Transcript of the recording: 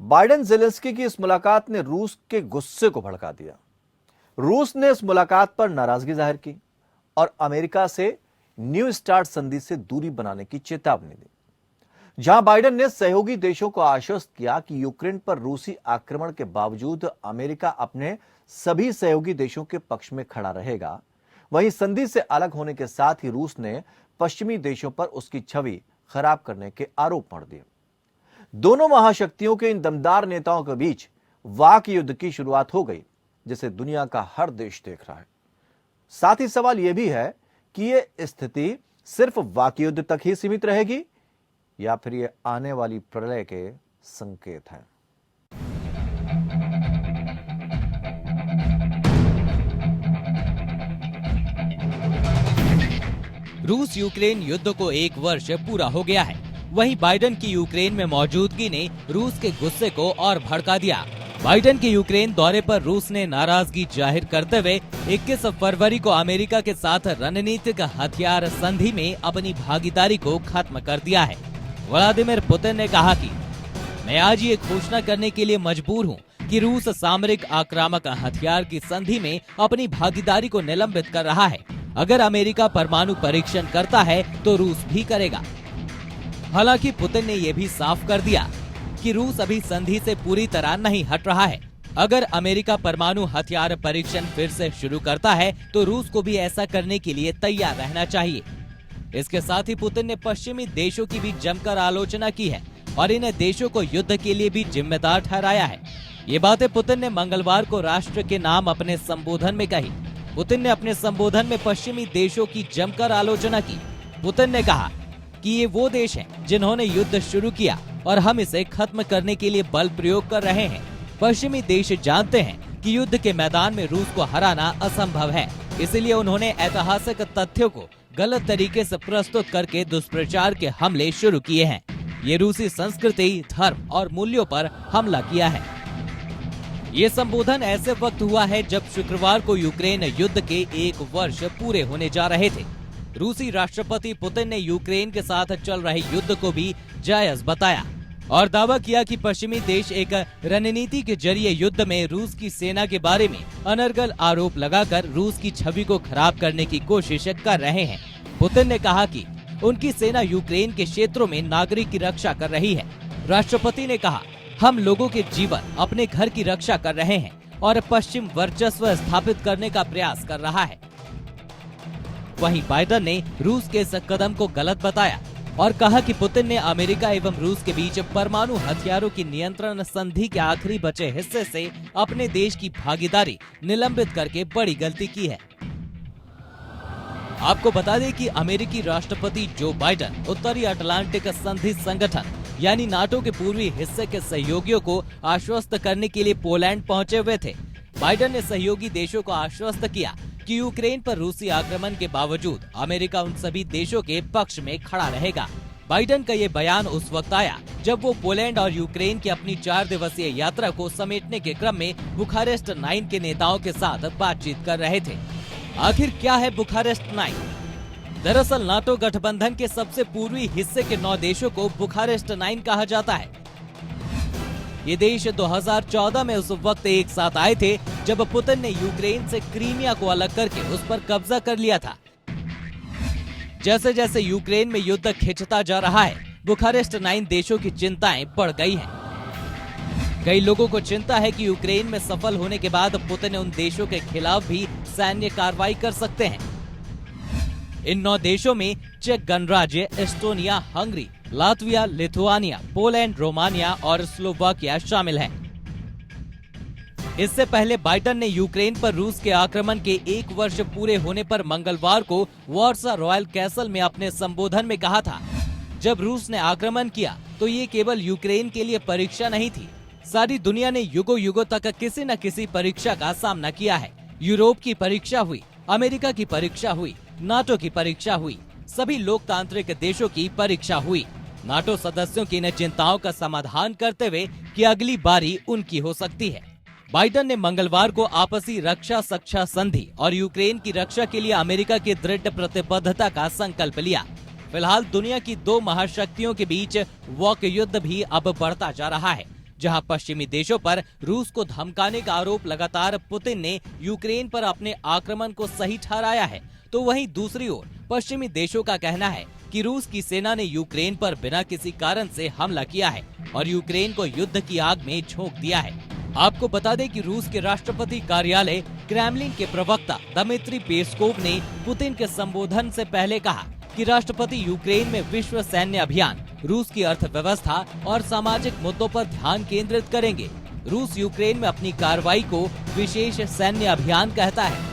Biden Zelensky की इस मुलाकात ने रूस के गुस्से को भड़का दिया। रूस ने इस मुलाकात पर नाराजगी जाहिर की और अमेरिका से न्यू स्टार्ट संधि से दूरी बनाने की चेतावनी दी। जहां बाइडेन ने सहयोगी देशों को आश्वस्त किया कि यूक्रेन पर रूसी आक्रमण के बावजूद अमेरिका अपने सभी सहयोगी देशों के पक्ष में खड़ा रहेगा, वहीं संधि से अलग होने के साथ ही रूस ने पश्चिमी देशों पर उसकी छवि खराब करने के आरोप मढ़ दिए। दोनों महाशक्तियों के इन दमदार नेताओं के बीच वाक युद्ध की शुरुआत हो गई, जिसे दुनिया का हर देश देख रहा है। साथ ही सवाल यह भी है कि यह स्थिति सिर्फ वाक युद्ध तक ही सीमित रहेगी या फिर यह आने वाली प्रलय के संकेत हैं। रूस यूक्रेन युद्ध को 1 वर्ष पूरा हो गया है। वहीं बाइडेन की यूक्रेन में मौजूदगी ने रूस के गुस्से को और भड़का दिया। बाइडेन के यूक्रेन दौरे पर रूस ने नाराजगी जाहिर करते हुए 21 फरवरी को अमेरिका के साथ रणनीतिक हथियार संधि में अपनी भागीदारी को खत्म कर दिया है। व्लादिमीर पुतिन ने कहा कि मैं आज ये घोषणा करने के लिए मजबूर हूँ कि रूस सामरिक आक्रामक हथियार की संधि में अपनी भागीदारी को निलंबित कर रहा है। अगर अमेरिका परमाणु परीक्षण करता है तो रूस भी करेगा। हालांकि पुतिन ने यह भी साफ कर दिया कि रूस अभी संधि से पूरी तरह नहीं हट रहा है। अगर अमेरिका परमाणु हथियार परीक्षण फिर से शुरू करता है तो रूस को भी ऐसा करने के लिए तैयार रहना चाहिए। इसके साथ ही पुतिन ने पश्चिमी देशों की भी जमकर आलोचना की है और इन देशों को युद्ध के लिए भी जिम्मेदार ठहराया है। ये बातें पुतिन ने मंगलवार को राष्ट्र के नाम अपने संबोधन में कही। पुतिन ने अपने संबोधन में पश्चिमी देशों की जमकर आलोचना की। पुतिन ने कहा कि ये वो देश हैं जिन्होंने युद्ध शुरू किया और हम इसे खत्म करने के लिए बल प्रयोग कर रहे हैं। पश्चिमी देश जानते हैं कि युद्ध के मैदान में रूस को हराना असंभव है, इसलिए उन्होंने ऐतिहासिक तथ्यों को गलत तरीके से प्रस्तुत करके दुष्प्रचार के हमले शुरू किए हैं। ये रूसी संस्कृति, धर्म और मूल्यों पर हमला किया है। ये संबोधन ऐसे वक्त हुआ है जब शुक्रवार को यूक्रेन युद्ध के 1 वर्ष पूरे होने जा रहे थे। रूसी राष्ट्रपति पुतिन ने यूक्रेन के साथ चल रहे युद्ध को भी जायज बताया और दावा किया कि पश्चिमी देश एक रणनीति के जरिए युद्ध में रूस की सेना के बारे में अनर्गल आरोप लगाकर रूस की छवि को खराब करने की कोशिश कर रहे हैं। पुतिन ने कहा कि उनकी सेना यूक्रेन के क्षेत्रों में नागरिक की रक्षा कर रही है। राष्ट्रपति ने कहा, हम लोगों के जीवन, अपने घर की रक्षा कर रहे हैं और पश्चिम वर्चस्व स्थापित करने का प्रयास कर रहा है। वहीं बाइडेन ने रूस के इस कदम को गलत बताया और कहा कि पुतिन ने अमेरिका एवं रूस के बीच परमाणु हथियारों की नियंत्रण संधि के आखिरी बचे हिस्से से अपने देश की भागीदारी निलंबित करके बड़ी गलती की है। आपको बता दें कि अमेरिकी राष्ट्रपति जो बाइडेन उत्तरी अटलांटिक संधि संगठन यानी नाटो के पूर्वी हिस्से के सहयोगियों को आश्वस्त करने के लिए पोलैंड पहुंचे हुए थे। बाइडेन ने सहयोगी देशों को आश्वस्त किया कि यूक्रेन पर रूसी आक्रमण के बावजूद अमेरिका उन सभी देशों के पक्ष में खड़ा रहेगा। बाइडेन का ये बयान उस वक्त आया जब वो पोलैंड और यूक्रेन की अपनी 4 दिवसीय यात्रा को समेटने के क्रम में बुखारेस्ट 9 के नेताओं के साथ बातचीत कर रहे थे। आखिर क्या है बुखारेस्ट 9? दरअसल नाटो गठबंधन के सबसे पूर्वी हिस्से के 9 देशों को बुखारेस्ट 9 कहा जाता है। ये देश 2014 में उस वक्त एक साथ आए थे जब पुतिन ने यूक्रेन से क्रीमिया को अलग करके उस पर कब्जा कर लिया था। जैसे जैसे यूक्रेन में युद्ध खिंचता जा रहा है, बुखारेस्ट 9 देशों की चिंताएं बढ़ गई हैं। कई लोगों को चिंता है कि यूक्रेन में सफल होने के बाद पुतिन उन देशों के खिलाफ भी सैन्य कार्रवाई कर सकते हैं। इन 9 देशों में चेक गणराज्य, Estonia, Hungary, Latvia, Lithuania, Poland, Romania और स्लोवाकिया शामिल हैं। इससे पहले बाइडेन ने यूक्रेन पर रूस के आक्रमण के 1 वर्ष पूरे होने पर मंगलवार को वार्सा रॉयल कैसल में अपने संबोधन में कहा था, जब रूस ने आक्रमण किया तो ये केवल यूक्रेन के लिए परीक्षा नहीं थी। सारी दुनिया ने युगों युगों तक किसी न किसी परीक्षा का सामना किया है। यूरोप की परीक्षा हुई, अमेरिका की परीक्षा हुई, नाटो की परीक्षा हुई, सभी लोकतांत्रिक देशों की परीक्षा हुई। नाटो सदस्यों की इन चिंताओं का समाधान करते हुए कि अगली बारी उनकी हो सकती है। बाइडेन ने मंगलवार को आपसी रक्षा रक्षा संधि और यूक्रेन की रक्षा के लिए अमेरिका की दृढ़ प्रतिबद्धता का संकल्प लिया। फिलहाल दुनिया की 2 महाशक्तियों के बीच वॉक युद्ध भी अब बढ़ता जा रहा है। जहां पश्चिमी देशों पर रूस को धमकाने का आरोप लगातार पुतिन ने यूक्रेन पर अपने आक्रमण को सही ठहराया है, तो वहीं दूसरी ओर पश्चिमी देशों का कहना है कि रूस की सेना ने यूक्रेन पर बिना किसी कारण से हमला किया है और यूक्रेन को युद्ध की आग में झोंक दिया है। आपको बता दें कि रूस के राष्ट्रपति कार्यालय क्रेमलिन के प्रवक्ता दमित्री पेस्कोव ने पुतिन के संबोधन से पहले कहा कि राष्ट्रपति यूक्रेन में विश्व सैन्य अभियान, रूस की अर्थव्यवस्था और सामाजिक मुद्दों पर ध्यान केंद्रित करेंगे। रूस यूक्रेन में अपनी कार्रवाई को विशेष सैन्य अभियान कहता है।